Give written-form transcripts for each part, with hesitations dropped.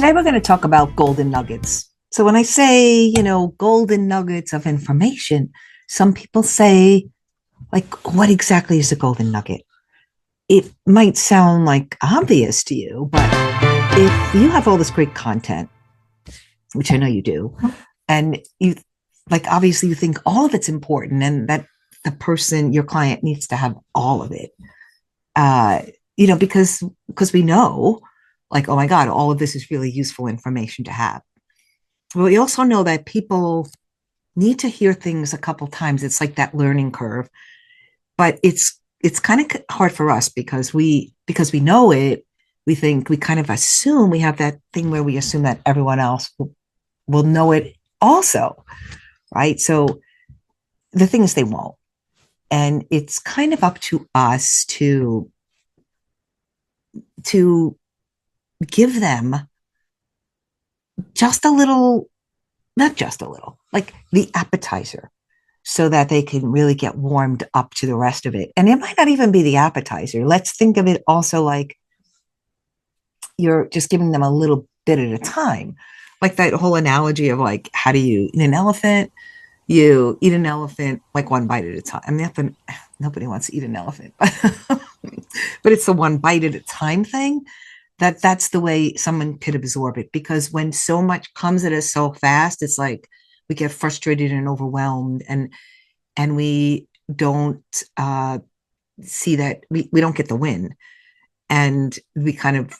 Today we're going to talk about golden nuggets. So when I say, golden nuggets of information, some people say, like, what exactly is a golden nugget? It might sound like obvious to you, but if you have all this great content, which I know you do, and you like obviously you think all of it's important and that the person, your client needs to have all of it. Uh, because we know, like, oh my God, all of this is really useful information to have. But we also know that people need to hear things a couple times. It's like that learning curve, but it's kind of hard for us because we know it. We think we kind of assume we have that thing where we assume that everyone else will know it also, right? So the thing is, they won't, and it's kind of up to us to give them just a little, not just a little, like the appetizer, so that they can really get warmed up to the rest of it. And it might not even be the appetizer. Let's think of it also like you're just giving them a little bit at a time. Like that whole analogy of, like, how do you eat an elephant? You eat an elephant like one bite at a time. I mean, nobody wants to eat an elephant, but it's the one bite at a time thing. That's the way someone could absorb it, because when so much comes at us so fast, it's like we get frustrated and overwhelmed, and we don't see that we don't get the win, and we kind of,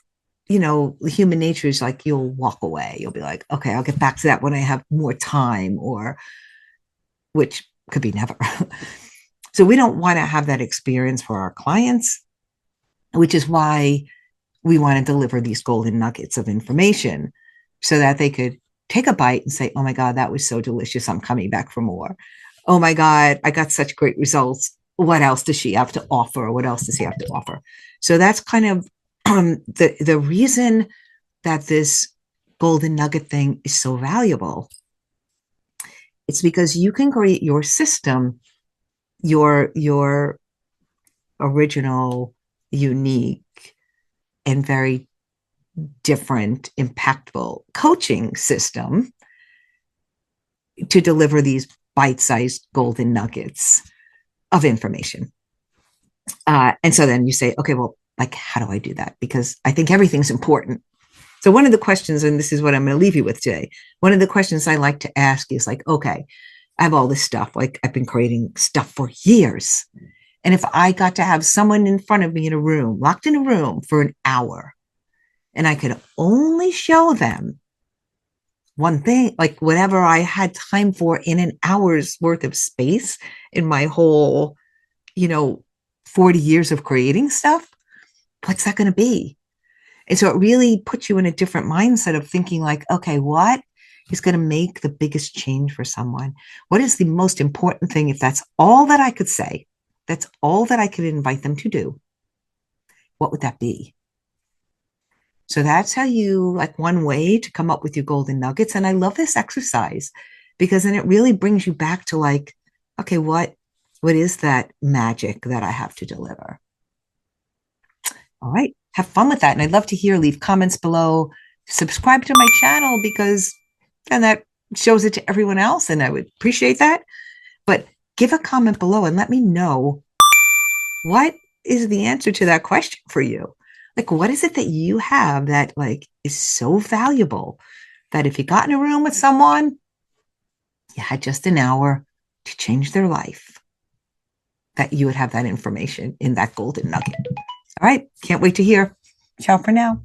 human nature is like, you'll walk away, you'll be like, okay, I'll get back to that when I have more time, or which could be never. So we don't want to have that experience for our clients, which is why we want to deliver these golden nuggets of information so that they could take a bite and say, oh my God, that was so delicious, I'm coming back for more. Oh my God, I got such great results. What else does she have to offer? What else does he have to offer? So that's kind of the reason that this golden nugget thing is so valuable. It's because you can create your system, your original, unique, and very different, impactful coaching system to deliver these bite-sized golden nuggets of information. And so then you say, okay, well, like, how do I do that? Because I think everything's important. So one of the questions, and this is what I'm going to leave you with today, one of the questions I like to ask is like, okay, I have all this stuff. Like, I've been creating stuff for years. And if I got to have someone in front of me in a room, locked in a room for an hour, and I could only show them one thing, like whatever I had time for in an hour's worth of space in my whole, 40 years of creating stuff, what's that going to be? And so it really puts you in a different mindset of thinking like, okay, what is going to make the biggest change for someone? What is the most important thing? If that's all that I could say, that's all that I could invite them to do, what would that be? So that's how you, like, one way to come up with your golden nuggets. And I love this exercise because then it really brings you back to like, okay, what is that magic that I have to deliver? All right. Have fun with that. And I'd love to hear, leave comments below, subscribe to my channel, because then that shows it to everyone else. And I would appreciate that. But give a comment below and let me know, what is the answer to that question for you? Like, what is it that you have that, like, is so valuable that if you got in a room with someone, you had just an hour to change their life, that you would have that information in that golden nugget? All right. Can't wait to hear. Ciao for now.